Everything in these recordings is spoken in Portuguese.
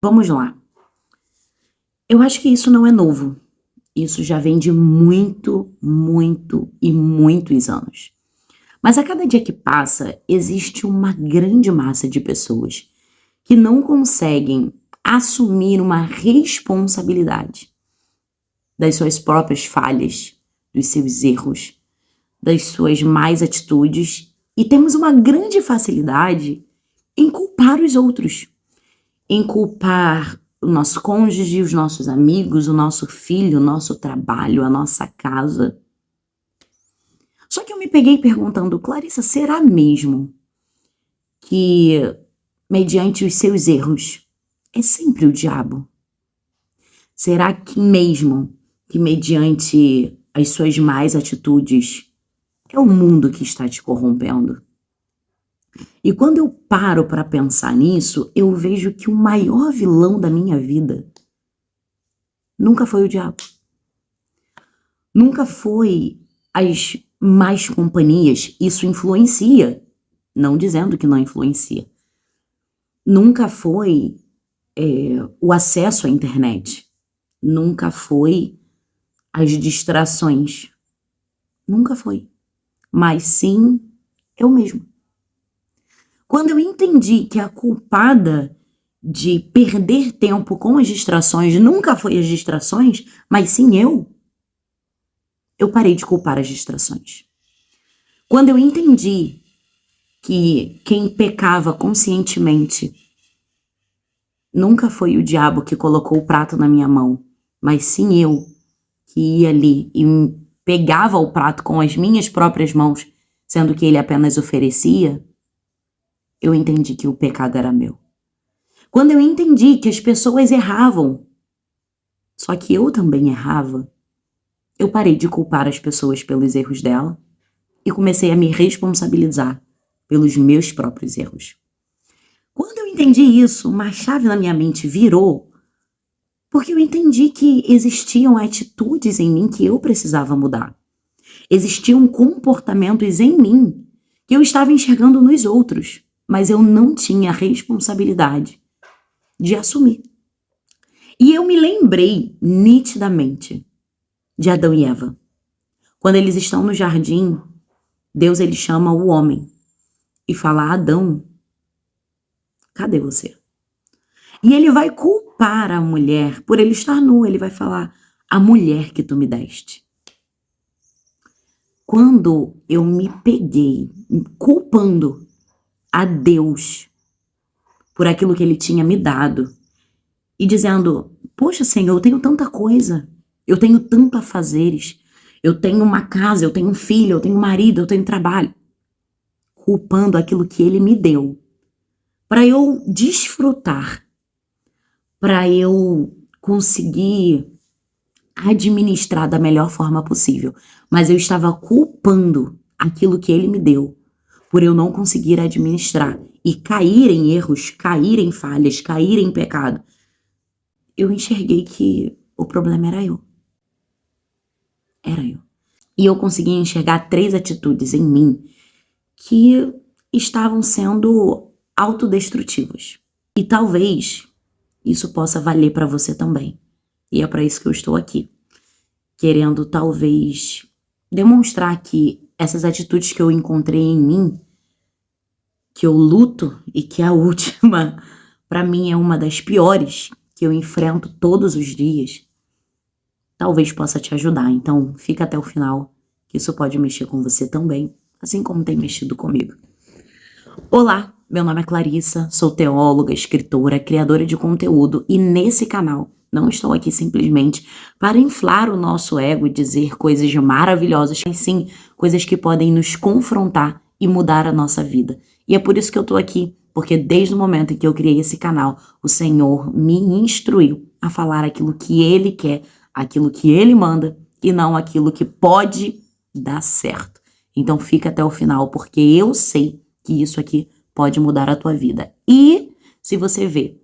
Vamos lá. Eu acho que isso não é novo. Isso já vem de muito, muito e muitos anos. Mas a cada dia que passa, existe uma grande massa de pessoas que não conseguem assumir uma responsabilidade das suas próprias falhas, dos seus erros, das suas más atitudes, e temos uma grande facilidade em culpar os outros, em culpar o nosso cônjuge, os nossos amigos, o nosso filho, o nosso trabalho, a nossa casa. Só que eu me peguei perguntando: Clarissa, será mesmo que, mediante os seus erros, é sempre o diabo? Será que mesmo que, mediante as suas más atitudes, é o mundo que está te corrompendo? E quando eu paro para pensar nisso, eu vejo que o maior vilão da minha vida nunca foi o diabo. Nunca foi as más companhias. Isso influencia, não dizendo que não influencia. Nunca foi o acesso à internet. Nunca foi as distrações. Nunca foi. Mas sim, eu mesmo. Quando eu entendi que a culpada de perder tempo com as distrações nunca foi as distrações, mas sim eu parei de culpar as distrações. Quando eu entendi que quem pecava conscientemente nunca foi o diabo que colocou o prato na minha mão, mas sim eu que ia ali e pegava o prato com as minhas próprias mãos, sendo que ele apenas oferecia, eu entendi que o pecado era meu. Quando eu entendi que as pessoas erravam, só que eu também errava, eu parei de culpar as pessoas pelos erros dela e comecei a me responsabilizar pelos meus próprios erros. Quando eu entendi isso, uma chave na minha mente virou, porque eu entendi que existiam atitudes em mim que eu precisava mudar. Existiam comportamentos em mim que eu estava enxergando nos outros, mas eu não tinha a responsabilidade de assumir. E eu me lembrei nitidamente de Adão e Eva. Quando eles estão no jardim, Deus ele chama o homem e fala: Adão, cadê você? E ele vai culpar a mulher por ele estar nu. Ele vai falar: a mulher que tu me deste. Quando eu me peguei culpando a Deus por aquilo que ele tinha me dado e dizendo: poxa, Senhor, eu tenho tanta coisa, eu tenho tanto afazeres, eu tenho uma casa, eu tenho um filho, eu tenho um marido, eu tenho trabalho, culpando aquilo que ele me deu para eu desfrutar, para eu conseguir administrar da melhor forma possível, mas eu estava culpando aquilo que ele me deu por eu não conseguir administrar e cair em erros, cair em falhas, cair em pecado. Eu enxerguei que o problema era eu. Era eu. E eu consegui enxergar 3 atitudes em mim que estavam sendo autodestrutivas. E talvez isso possa valer para você também. E é para isso que eu estou aqui. Querendo talvez demonstrar que essas atitudes que eu encontrei em mim, que eu luto e que a última, para mim, é uma das piores que eu enfrento todos os dias, talvez possa te ajudar. Então, fica até o final, que isso pode mexer com você também, assim como tem mexido comigo. Olá, meu nome é Clarissa, sou teóloga, escritora, criadora de conteúdo e nesse canal não estou aqui simplesmente para inflar o nosso ego e dizer coisas maravilhosas, mas sim coisas que podem nos confrontar e mudar a nossa vida. E é por isso que eu tô aqui, porque desde o momento em que eu criei esse canal, o Senhor me instruiu a falar aquilo que Ele quer, aquilo que Ele manda e não aquilo que pode dar certo. Então fica até o final, porque eu sei que isso aqui pode mudar a tua vida. E se você vê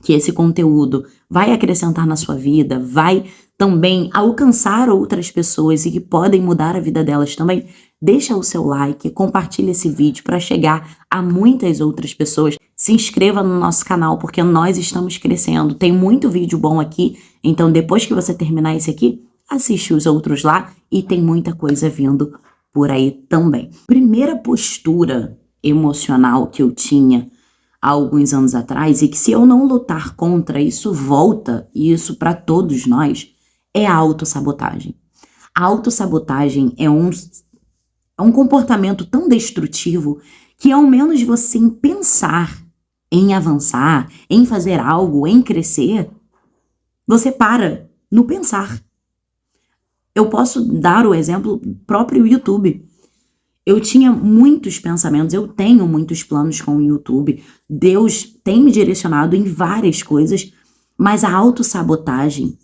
que esse conteúdo vai acrescentar na sua vida, vai também alcançar outras pessoas e que podem mudar a vida delas também, deixa o seu like, compartilha esse vídeo para chegar a muitas outras pessoas. Se inscreva no nosso canal porque nós estamos crescendo. Tem muito vídeo bom aqui, então depois que você terminar esse aqui, assiste os outros lá e tem muita coisa vindo por aí também. Primeira postura emocional que eu tinha há alguns anos atrás e que se eu não lutar contra, isso volta, e isso para todos nós, é a autossabotagem. A autossabotagem é um comportamento tão destrutivo que ao menos você em pensar, em avançar, em fazer algo, em crescer, você para no pensar. Eu posso dar o exemplo próprio YouTube. Eu tinha muitos pensamentos, eu tenho muitos planos com o YouTube. Deus tem me direcionado em várias coisas, mas a autossabotagem,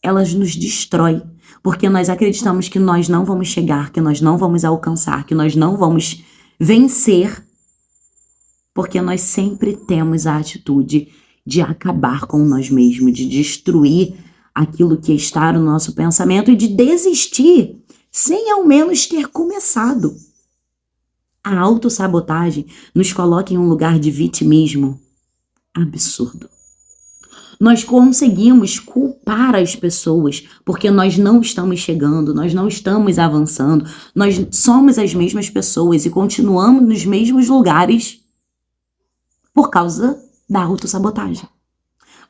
ela nos destrói, porque nós acreditamos que nós não vamos chegar, que nós não vamos alcançar, que nós não vamos vencer, porque nós sempre temos a atitude de acabar com nós mesmos, de destruir aquilo que está no nosso pensamento e de desistir sem ao menos ter começado. A autossabotagem nos coloca em um lugar de vitimismo absurdo. Nós conseguimos culpar as pessoas porque nós não estamos chegando, nós não estamos avançando, nós somos as mesmas pessoas e continuamos nos mesmos lugares por causa da autossabotagem.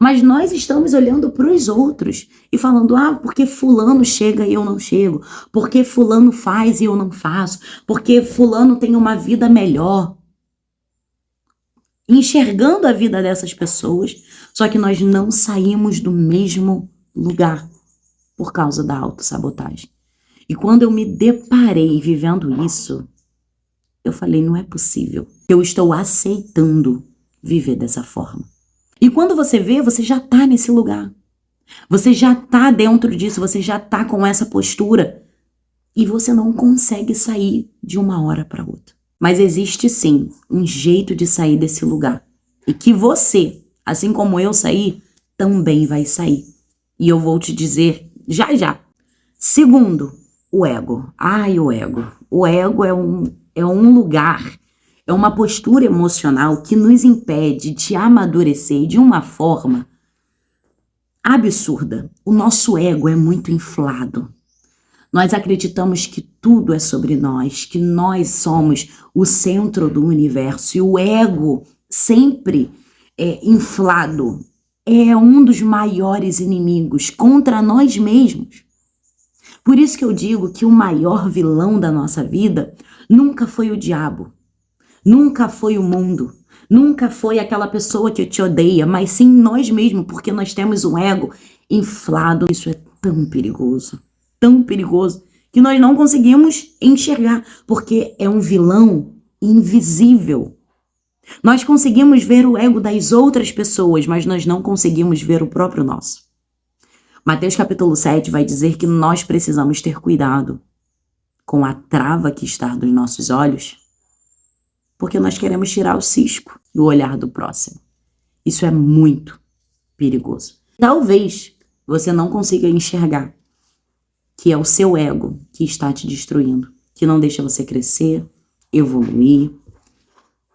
Mas nós estamos olhando para os outros e falando, porque fulano chega e eu não chego, porque fulano faz e eu não faço, porque fulano tem uma vida melhor. Enxergando a vida dessas pessoas, só que nós não saímos do mesmo lugar por causa da autossabotagem. E quando eu me deparei vivendo isso, eu falei, não é possível. Eu estou aceitando viver dessa forma. E quando você vê, você já está nesse lugar. Você já está dentro disso, você já está com essa postura. E você não consegue sair de uma hora para outra. Mas existe sim um jeito de sair desse lugar. E que você, assim como eu saí, também vai sair. E eu vou te dizer já já. Segundo, o ego. O ego. O ego é um lugar, é uma postura emocional que nos impede de amadurecer de uma forma absurda. O nosso ego é muito inflado. Nós acreditamos que tudo é sobre nós, que nós somos o centro do universo. E o ego, sempre inflado, é um dos maiores inimigos contra nós mesmos. Por isso que eu digo que o maior vilão da nossa vida nunca foi o diabo. Nunca foi o mundo, nunca foi aquela pessoa que te odeia, mas sim nós mesmos, porque nós temos um ego inflado. Isso é tão perigoso, que nós não conseguimos enxergar, porque é um vilão invisível. Nós conseguimos ver o ego das outras pessoas, mas nós não conseguimos ver o próprio nosso. Mateus capítulo 7 vai dizer que nós precisamos ter cuidado com a trava que está dos nossos olhos, porque nós queremos tirar o cisco do olhar do próximo. Isso é muito perigoso. Talvez você não consiga enxergar que é o seu ego que está te destruindo, que não deixa você crescer, evoluir.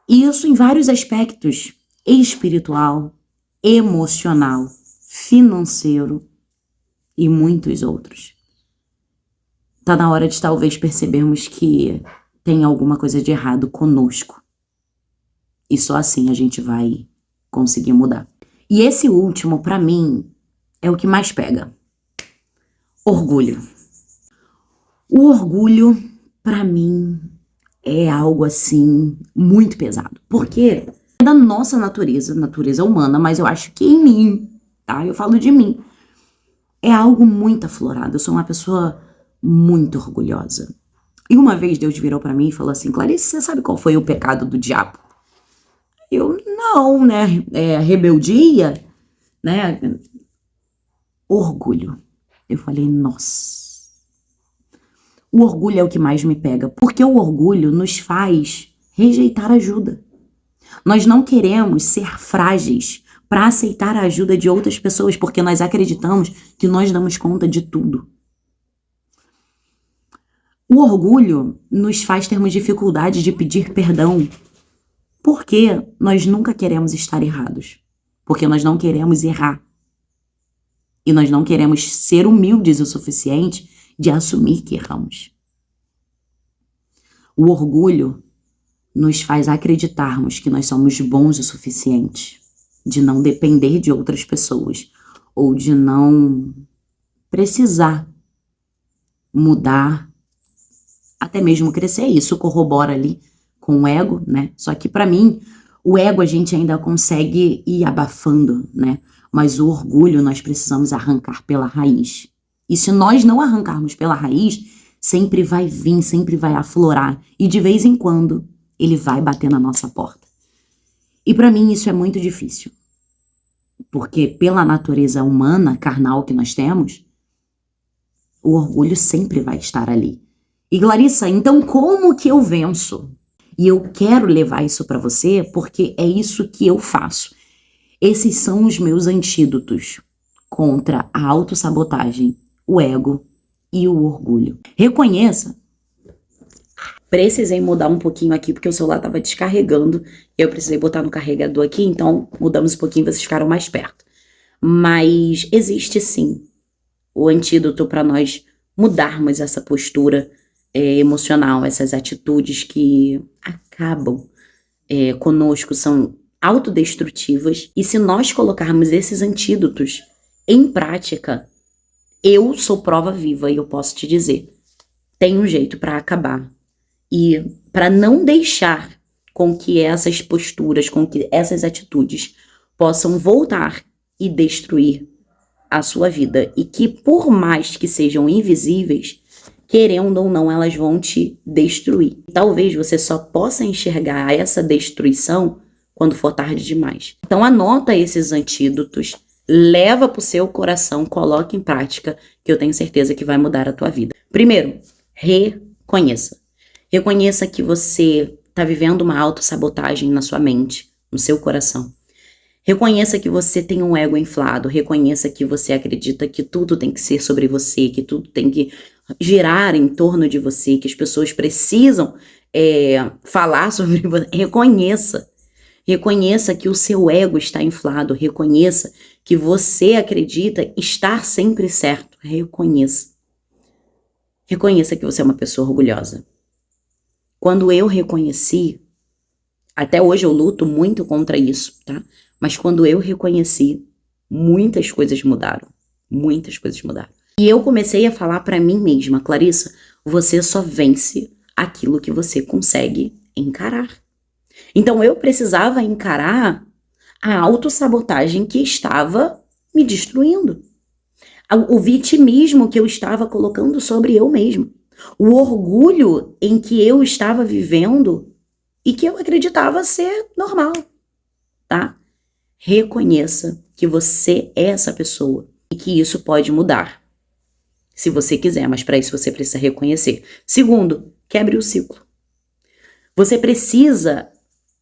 E isso em vários aspectos: espiritual, emocional, financeiro e muitos outros. Tá na hora de talvez percebermos que tem alguma coisa de errado conosco. E só assim a gente vai conseguir mudar. E esse último, para mim, é o que mais pega. Orgulho. O orgulho, para mim, é algo assim muito pesado. Porque é da nossa natureza humana, mas eu acho que em mim, tá? Eu falo de mim. É algo muito aflorado. Eu sou uma pessoa muito orgulhosa. E uma vez Deus virou pra mim e falou assim: Clarice, você sabe qual foi o pecado do diabo? Eu, não, né? Rebeldia, né? Orgulho. Eu falei, nossa. O orgulho é o que mais me pega, porque o orgulho nos faz rejeitar ajuda. Nós não queremos ser frágeis, para aceitar a ajuda de outras pessoas, porque nós acreditamos que nós damos conta de tudo. O orgulho nos faz termos dificuldade de pedir perdão, porque nós nunca queremos estar errados, porque nós não queremos errar. E nós não queremos ser humildes o suficiente de assumir que erramos. O orgulho nos faz acreditarmos que nós somos bons o suficiente, de não depender de outras pessoas, ou de não precisar mudar, até mesmo crescer. Isso corrobora ali com o ego, né? Só que para mim, o ego a gente ainda consegue ir abafando, né? Mas o orgulho nós precisamos arrancar pela raiz. E se nós não arrancarmos pela raiz, sempre vai vir, sempre vai aflorar. E de vez em quando, ele vai bater na nossa porta. E para mim isso é muito difícil. Porque pela natureza humana, carnal que nós temos, o orgulho sempre vai estar ali. E Clarissa, então como que eu venço? E eu quero levar isso para você porque é isso que eu faço. Esses são os meus antídotos contra a autossabotagem, o ego e o orgulho. Reconheça. Precisei mudar um pouquinho aqui porque o celular estava descarregando. Eu precisei botar no carregador aqui, então mudamos um pouquinho, vocês ficaram mais perto. Mas existe sim o antídoto para nós mudarmos essa postura emocional, essas atitudes que acabam conosco, são autodestrutivas. E se nós colocarmos esses antídotos em prática, eu sou prova viva e eu posso te dizer, tem um jeito para acabar. E para não deixar com que essas posturas, com que essas atitudes possam voltar e destruir a sua vida. E que por mais que sejam invisíveis, querendo ou não, elas vão te destruir. Talvez você só possa enxergar essa destruição quando for tarde demais. Então anota esses antídotos, leva para o seu coração, coloque em prática, que eu tenho certeza que vai mudar a tua vida. Primeiro, reconheça. Reconheça que você está vivendo uma autossabotagem na sua mente, no seu coração. Reconheça que você tem um ego inflado, reconheça que você acredita que tudo tem que ser sobre você, que tudo tem que girar em torno de você, que as pessoas precisam falar sobre você. Reconheça. Reconheça que o seu ego está inflado, reconheça que você acredita estar sempre certo. Reconheça. Reconheça que você é uma pessoa orgulhosa. Quando eu reconheci, até hoje eu luto muito contra isso, tá? Mas quando eu reconheci, muitas coisas mudaram. Muitas coisas mudaram. E eu comecei a falar pra mim mesma, Clarissa, você só vence aquilo que você consegue encarar. Então eu precisava encarar a autossabotagem que estava me destruindo. O vitimismo que eu estava colocando sobre eu mesma. O orgulho em que eu estava vivendo e que eu acreditava ser normal, tá? Reconheça que você é essa pessoa e que isso pode mudar, se você quiser, mas para isso você precisa reconhecer. Segundo, quebre o ciclo. Você precisa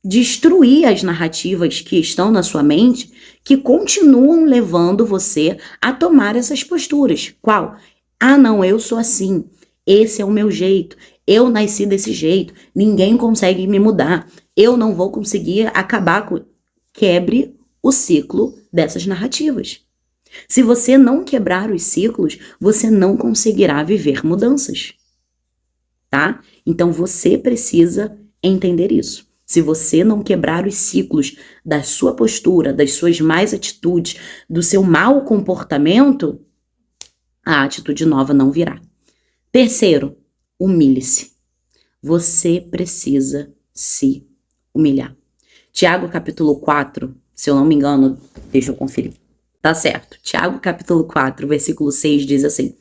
destruir as narrativas que estão na sua mente que continuam levando você a tomar essas posturas. Qual? Ah, não, eu sou assim. Esse é o meu jeito. Eu nasci desse jeito. Ninguém consegue me mudar. Eu não vou conseguir acabar com... Quebre o ciclo dessas narrativas. Se você não quebrar os ciclos, você não conseguirá viver mudanças. Tá? Então você precisa entender isso. Se você não quebrar os ciclos da sua postura, das suas más atitudes, do seu mau comportamento, a atitude nova não virá. Terceiro, humilhe-se. Você precisa se humilhar. Tiago capítulo 4, se eu não me engano, deixa eu conferir. Tá certo. Tiago capítulo 4, versículo 6 diz assim: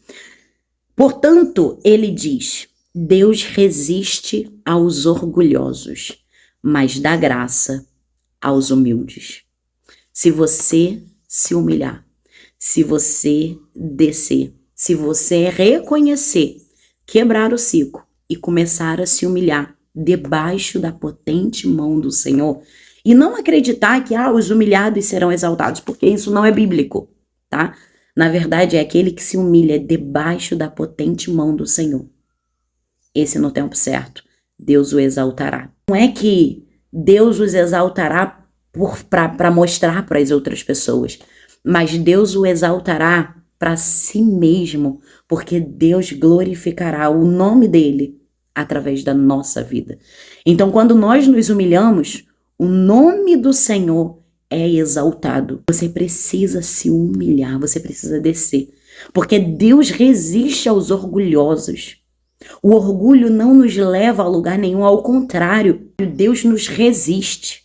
portanto, ele diz, Deus resiste aos orgulhosos, mas dá graça aos humildes. Se você se humilhar, se você descer, se você reconhecer, quebrar o ciclo e começar a se humilhar debaixo da potente mão do Senhor, E não acreditar que os humilhados serão exaltados, porque isso não é bíblico, tá? Na verdade, é aquele que se humilha debaixo da potente mão do Senhor. Esse no tempo certo, Deus o exaltará. Não é que Deus os exaltará para mostrar para as outras pessoas, mas Deus o exaltará para si mesmo, porque Deus glorificará o nome dele através da nossa vida. Então, quando nós nos humilhamos, o nome do Senhor é exaltado. Você precisa se humilhar, você precisa descer, porque Deus resiste aos orgulhosos. O orgulho não nos leva a lugar nenhum, ao contrário, Deus nos resiste.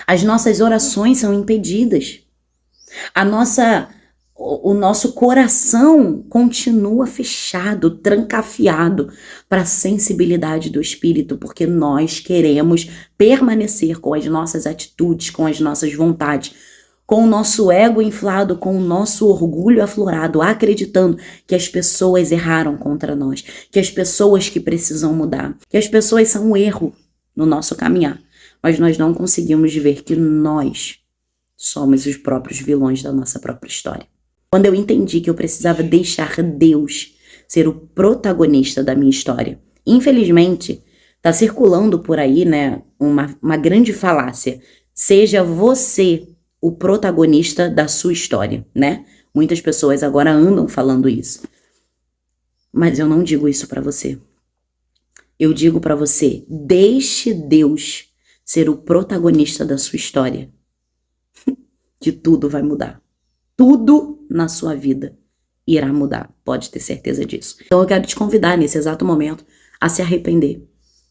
As nossas orações são impedidas. O nosso coração continua fechado, trancafiado para a sensibilidade do Espírito, porque nós queremos permanecer com as nossas atitudes, com as nossas vontades, com o nosso ego inflado, com o nosso orgulho aflorado, acreditando que as pessoas erraram contra nós, que as pessoas que precisam mudar, que as pessoas são um erro no nosso caminhar. Mas nós não conseguimos ver que nós somos os próprios vilões da nossa própria história. Quando eu entendi que eu precisava deixar Deus ser o protagonista da minha história. Infelizmente, tá circulando por aí, né, uma grande falácia. Seja você o protagonista da sua história, né? Muitas pessoas agora andam falando isso. Mas eu não digo isso pra você. Eu digo pra você, deixe Deus ser o protagonista da sua história. Que tudo vai mudar. Tudo na sua vida irá mudar, pode ter certeza disso. Então eu quero te convidar nesse exato momento a se arrepender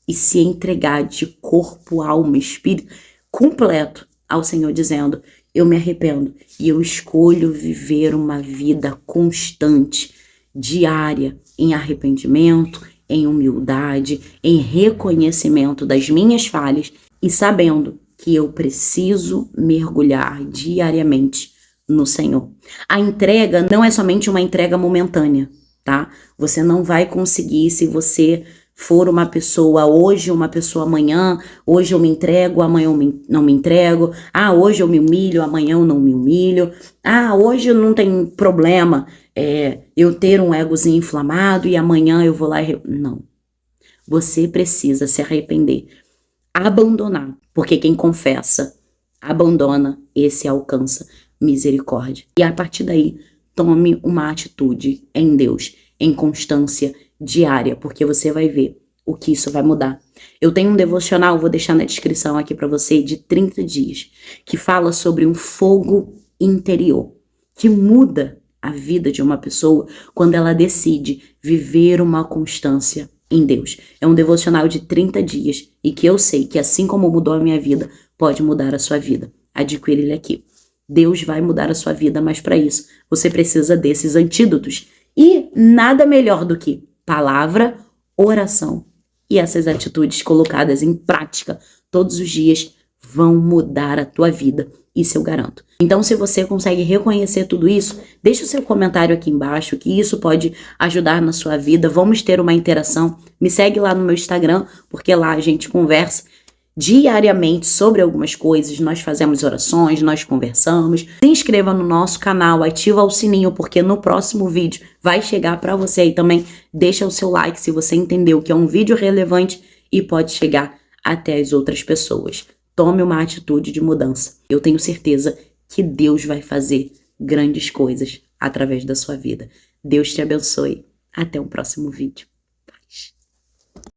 e se entregar de corpo, alma e espírito completo ao Senhor, dizendo: eu me arrependo e eu escolho viver uma vida constante, diária, em arrependimento, em humildade, em reconhecimento das minhas falhas e sabendo que eu preciso mergulhar diariamente no Senhor. A entrega não é somente uma entrega momentânea, tá? Você não vai conseguir se você for uma pessoa hoje, uma pessoa amanhã. Hoje eu me entrego, amanhã eu não me entrego. Hoje eu me humilho, amanhã eu não me humilho. Hoje não tem problema eu ter um egozinho inflamado e amanhã eu vou lá e... Não. Você precisa se arrepender, abandonar, porque quem confessa, abandona, esse alcança misericórdia. E a partir daí, tome uma atitude em Deus, em constância diária, porque você vai ver o que isso vai mudar. Eu tenho um devocional, vou deixar na descrição aqui para você, de 30 dias, que fala sobre um fogo interior, que muda a vida de uma pessoa quando ela decide viver uma constância em Deus. É um devocional de 30 dias e que eu sei que, assim como mudou a minha vida, pode mudar a sua vida. Adquire ele aqui. Deus vai mudar a sua vida, mas para isso você precisa desses antídotos. E nada melhor do que palavra, oração e essas atitudes colocadas em prática todos os dias vão mudar a tua vida. Isso eu garanto. Então, se você consegue reconhecer tudo isso, deixa o seu comentário aqui embaixo, que isso pode ajudar na sua vida. Vamos ter uma interação. Me segue lá no meu Instagram, porque lá a gente conversa diariamente sobre algumas coisas, nós fazemos orações, nós conversamos. Se inscreva no nosso canal, ativa o sininho, porque no próximo vídeo vai chegar para você aí também. Deixa o seu like se você entendeu que é um vídeo relevante e pode chegar até as outras pessoas. Tome uma atitude de mudança. Eu tenho certeza que Deus vai fazer grandes coisas através da sua vida. Deus te abençoe. Até o próximo vídeo.